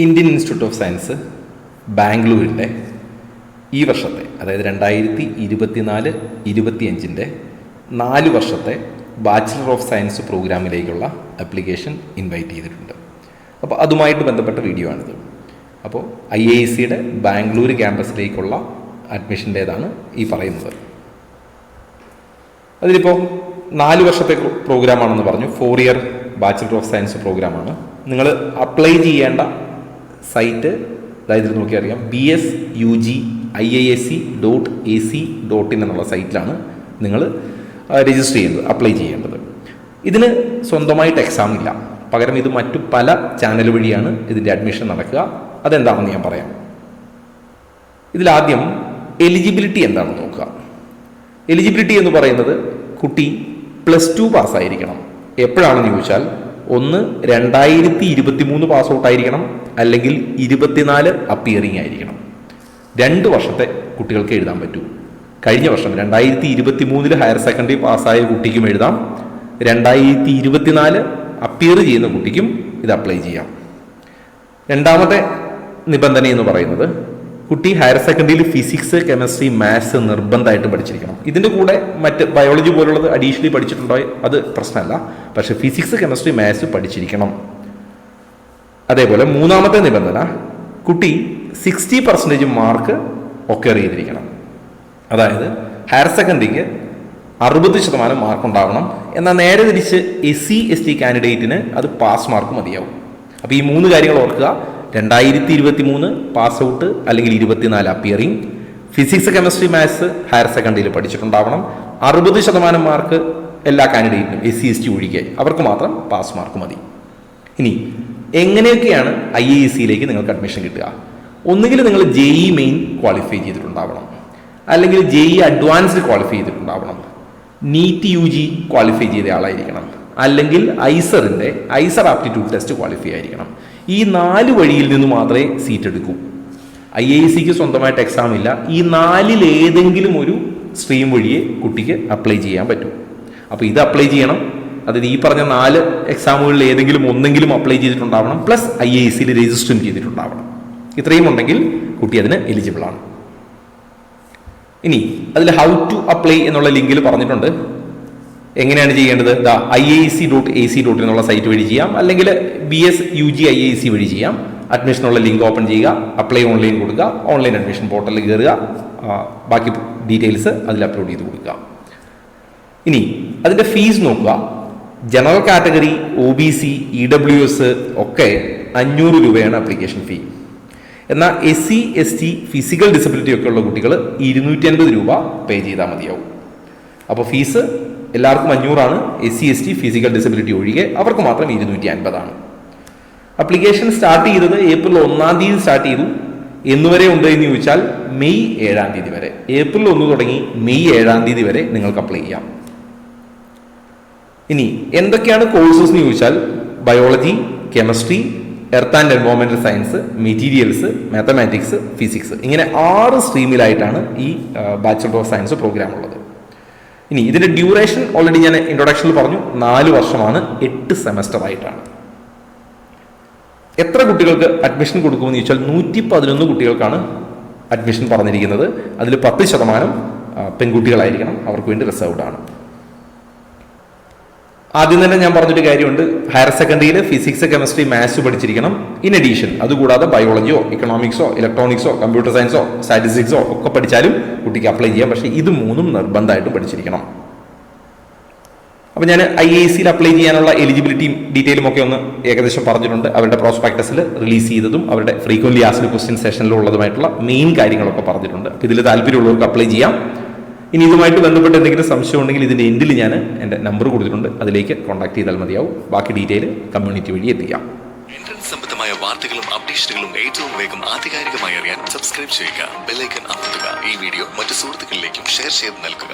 Indian institute of science ബാംഗ്ലൂരിൻ്റെ ഈ വർഷത്തെ, അതായത് 2024-25 4 വർഷത്തെ ബാച്ചിലർ ഓഫ് സയൻസ് പ്രോഗ്രാമിലേക്കുള്ള ആപ്ലിക്കേഷൻ ഇൻവൈറ്റ് ചെയ്തിട്ടുണ്ട്. അപ്പോൾ അതുമായിട്ട് ബന്ധപ്പെട്ട വീഡിയോ ആണിത്. അപ്പോൾ IIScയുടെ ബാംഗ്ലൂർ ക്യാമ്പസിലേക്കുള്ള അഡ്മിഷൻ്റേതാണ് ഈ പറയുന്നത്. അതിലിപ്പോൾ 4 വർഷത്തെ പ്രോഗ്രാമാണെന്ന് പറഞ്ഞു. 4 ഇയർ ബാച്ചിലർ ഓഫ് സയൻസ് പ്രോഗ്രാമാണ്. നിങ്ങൾ അപ്ലൈ ചെയ്യേണ്ട സൈറ്റ് അതായത് നോക്കിയാൽ അറിയാം, bsugIISc.ac.in എന്നുള്ള സൈറ്റിലാണ് നിങ്ങൾ രജിസ്റ്റർ ചെയ്യുന്നത്, അപ്ലൈ ചെയ്യേണ്ടത്. ഇതിന് സ്വന്തമായിട്ട് എക്സാം ഇല്ല, പകരം ഇത് മറ്റു പല ചാനൽ വഴിയാണ് ഇതിൻ്റെ അഡ്മിഷൻ നടക്കുക. അതെന്താണെന്ന് ഞാൻ പറയാം. ഇതിലാദ്യം എലിജിബിലിറ്റി എന്താണെന്ന് നോക്കുക. എലിജിബിലിറ്റി എന്ന് പറയുന്നത് കുട്ടി +2 പാസ്സായിരിക്കണം. എപ്പോഴാണെന്ന് ചോദിച്ചാൽ, ഒന്ന് 2023 പാസ് ഔട്ട് ആയിരിക്കണം, അല്ലെങ്കിൽ 24 അപ്പിയറിംഗ് ആയിരിക്കണം. 2 വർഷത്തെ കുട്ടികൾക്ക് എഴുതാൻ പറ്റൂ. കഴിഞ്ഞ വർഷം 2023 ഹയർ സെക്കൻഡറി പാസ്സായ കുട്ടിക്കും എഴുതാം, 2024 അപ്പിയർ ചെയ്യുന്ന കുട്ടിക്കും ഇത് അപ്ലൈ ചെയ്യാം. രണ്ടാമത്തെ നിബന്ധന എന്ന് പറയുന്നത്, കുട്ടി ഹയർ സെക്കൻഡറിയിൽ ഫിസിക്സ്, കെമിസ്ട്രി, മാത്സ് നിർബന്ധമായിട്ടും പഠിച്ചിരിക്കണം. ഇതിൻ്റെ കൂടെ മറ്റ് ബയോളജി പോലുള്ളത് അഡീഷണലി പഠിച്ചിട്ടുണ്ടോ അത് പ്രശ്നമല്ല, പക്ഷേ ഫിസിക്സ്, കെമിസ്ട്രി, മാത്സ് പഠിച്ചിരിക്കണം. അതേപോലെ മൂന്നാമത്തെ നിബന്ധന, കുട്ടി 60% മാർക്ക് ഒക്കർ ചെയ്തിരിക്കണം. അതായത് ഹയർ സെക്കൻഡറിക്ക് 60% മാർക്ക് ഉണ്ടാവണം. എന്നാൽ നേരെ തിരിച്ച് SC/ST കാൻഡിഡേറ്റിന് അത് പാസ് മാർക്ക് മതിയാവും. അപ്പോൾ ഈ 3 കാര്യങ്ങൾ ഓർക്കുക. 2023 പാസ് ഔട്ട് അല്ലെങ്കിൽ 24 appearing, physics, chemistry, maths higher സെക്കൻഡറിയിൽ പഠിച്ചിട്ടുണ്ടാവണം, 60% മാർക്ക് എല്ലാ കാൻഡിഡേറ്റിനും SC/ST ഒഴികെ അവർക്ക് മാത്രം പാസ് മാർക്ക് മതി. ഇനി എങ്ങനെയൊക്കെയാണ് IIScയിലേക്ക് നിങ്ങൾക്ക് അഡ്മിഷൻ കിട്ടുക? ഒന്നുകിൽ നിങ്ങൾ JEE മെയിൻ ക്വാളിഫൈ ചെയ്തിട്ടുണ്ടാവണം, അല്ലെങ്കിൽ JEE അഡ്വാൻസ്ഡ് ക്വാളിഫൈ ചെയ്തിട്ടുണ്ടാവണം, NEET UG ക്വാളിഫൈ ചെയ്ത ആളായിരിക്കണം, അല്ലെങ്കിൽ ഐസർ ആപ്റ്റിറ്റ്യൂഡ് ടെസ്റ്റ് ക്വാളിഫൈ ആയിരിക്കണം. ഈ 4 വഴിയിൽ നിന്ന് മാത്രമേ സീറ്റ് എടുക്കൂ. IIScക്ക് സ്വന്തമായിട്ട് എക്സാം ഇല്ല. ഈ 4-ൽ ഏതെങ്കിലും ഒരു സ്ട്രീം വഴിയെ കുട്ടിക്ക് അപ്ലൈ ചെയ്യാൻ പറ്റും. അപ്പോൾ ഇത് അപ്ലൈ ചെയ്യണം. അതായത് ഈ പറഞ്ഞ 4 എക്സാമുകളിൽ ഏതെങ്കിലും ഒന്നെങ്കിലും അപ്ലൈ ചെയ്തിട്ടുണ്ടാവണം, പ്ലസ് IIScയിൽ രജിസ്റ്ററും ചെയ്തിട്ടുണ്ടാവണം. ഇത്രയും ഉണ്ടെങ്കിൽ കുട്ടി അതിന് എലിജിബിൾ ആണ്. ഇനി അതിൽ ഹൗ ടു അപ്ലൈ എന്നുള്ള ലിങ്കിൽ പറഞ്ഞിട്ടുണ്ട്. എങ്ങനെയാണ് ചെയ്യേണ്ടത്? IISc.ac.in എന്നുള്ള സൈറ്റ് വഴി ചെയ്യാം, അല്ലെങ്കിൽ BSUG/IISc വഴി ചെയ്യാം. അഡ്മിഷനുള്ള ലിങ്ക് ഓപ്പൺ ചെയ്യുക, അപ്ലൈ ഓൺലൈൻ കൊടുക്കുക, ഓൺലൈൻ അഡ്മിഷൻ പോർട്ടലിൽ കയറുക, ബാക്കി ഡീറ്റെയിൽസ് അതിൽ അപ്ലോഡ് ചെയ്ത് കൊടുക്കുക. ഇനി അതിൻ്റെ ഫീസ് നോക്കുക. ജനറൽ കാറ്റഗറി, OBC, EWS ഒക്കെ 500 രൂപയാണ് ആപ്ലിക്കേഷൻ ഫീ. എന്നാൽ SC/ST, ഫിസിക്കൽ ഡിസബിലിറ്റി ഒക്കെ ഉള്ള കുട്ടികൾ 250 രൂപ പേ ചെയ്താൽ മതിയാവും. അപ്പോൾ ഫീസ് എല്ലാവർക്കും 500 ആണ്. SC/ST, ഫിസിക്കൽ ഡിസബിലിറ്റി ഒഴികെ അവർക്ക് മാത്രം 250 ആണ്. അപ്ലിക്കേഷൻ സ്റ്റാർട്ട് ചെയ്തത് ഏപ്രിൽ 1 തീയതി സ്റ്റാർട്ട് ചെയ്തു. എന്നുവരെ ഉണ്ട് എന്ന് ചോദിച്ചാൽ മെയ് 7 തീയതി വരെ. ഏപ്രിൽ 1 തുടങ്ങി മെയ് 7 തീയതി വരെ നിങ്ങൾക്ക് അപ്ലൈ ചെയ്യാം. ഇനി എന്തൊക്കെയാണ് കോഴ്സസ് എന്ന് ചോദിച്ചാൽ, ബയോളജി, കെമിസ്ട്രി, എർത്ത് ആൻഡ് എൻവയോൺമെന്റൽ സയൻസ്, മെറ്റീരിയൽസ്, മാത്തമാറ്റിക്സ്, ഫിസിക്സ്, ഇങ്ങനെ 6 സ്ട്രീമിലായിട്ടാണ് ഈ ബാച്ചിലർ ഓഫ് സയൻസ് പ്രോഗ്രാം ഉള്ളത്. ഇനി ഇതിന്റെ ഡ്യൂറേഷൻ ഓൾറെഡി ഞാൻ ഇൻട്രൊഡക്ഷനിൽ പറഞ്ഞു, 4 വർഷമാണ്, 8 സെമസ്റ്റർ ആയിട്ടാണ്. എത്ര കുട്ടികൾക്ക് അഡ്മിഷൻ കൊടുക്കുമെന്ന് ചോദിച്ചാൽ 111 കുട്ടികൾക്കാണ് അഡ്മിഷൻ പറഞ്ഞിരിക്കുന്നത്. അതിൽ 10% പെൺകുട്ടികളായിരിക്കണം, അവർക്ക് വേണ്ടി റിസർവ്ഡ് ആണ്. ആദ്യം തന്നെ ഞാൻ പറഞ്ഞൊരു കാര്യമുണ്ട്, ഹയർ സെക്കൻഡറിയിൽ ഫിസിക്സ്, കെമിസ്ട്രി, മാത്സ് പഠിച്ചിരിക്കണം. ഇൻ അഡീഷൻ അതുകൂടാതെ ബയോളജിയോ, ഇക്കണോമിക്സോ, ഇലക്ട്രോണിക്സോ, കമ്പ്യൂട്ടർ സയൻസോ, സ്റ്റാറ്റിസ്റ്റിക്സോ ഒക്കെ പഠിച്ചാലും കുട്ടിക്ക് അപ്ലൈ ചെയ്യാം. പക്ഷേ ഇത് 3ഉം നിർബന്ധമായിട്ടും പഠിച്ചിരിക്കണം. അപ്പോൾ ഞാൻ IIScയിൽ അപ്ലൈ ചെയ്യാനുള്ള എലിജിബിലിറ്റിയും ഡീറ്റെയിലും ഒക്കെ ഒന്ന് ഏകദേശം പറഞ്ഞിട്ടുണ്ട്. അവരുടെ പ്രോസ്പെക്ടസിൽ റിലീസ് ചെയ്തതും അവരുടെ ഫ്രീക്വൻലി ആസ്ക്ഡ് ക്വസ്റ്റ്യൻ സെഷനിലുള്ളതുമായിട്ടുള്ള മെയിൻ കാര്യങ്ങളൊക്കെ പറഞ്ഞിട്ടുണ്ട്. അപ്പോൾ ഇതിൽ താല്പര്യമുള്ളവർക്ക് അപ്ലൈ ചെയ്യാം. ഇനി ഇതുമായിട്ട് ബന്ധപ്പെട്ട് എന്തെങ്കിലും സംശയം ഉണ്ടെങ്കിൽ ഇതിൻ്റെ എൻഡിൽ ഞാൻ എൻ്റെ നമ്പർ കൊടുത്തിട്ടുണ്ട്, അതിലേക്ക് കോൺടാക്ട് ചെയ്താൽ മതിയാവും. ബാക്കി ഡീറ്റെയിൽ കമ്മ്യൂണിറ്റി വഴി എത്തിക്കാം. എൻട്രൻസ് സംബന്ധമായ വാർത്തകളും അപ്ഡേഷനുകളും ഏറ്റവും വേഗം ആധികാരികമായി അറിയാൻ സബ്സ്ക്രൈബ് ചെയ്യുക, ബെൽ ഐക്കൺ അമർത്തുക. ഈ വീഡിയോ മറ്റു സുഹൃത്തുക്കളിലേക്കും ഷെയർ ചെയ്ത് നൽകുക.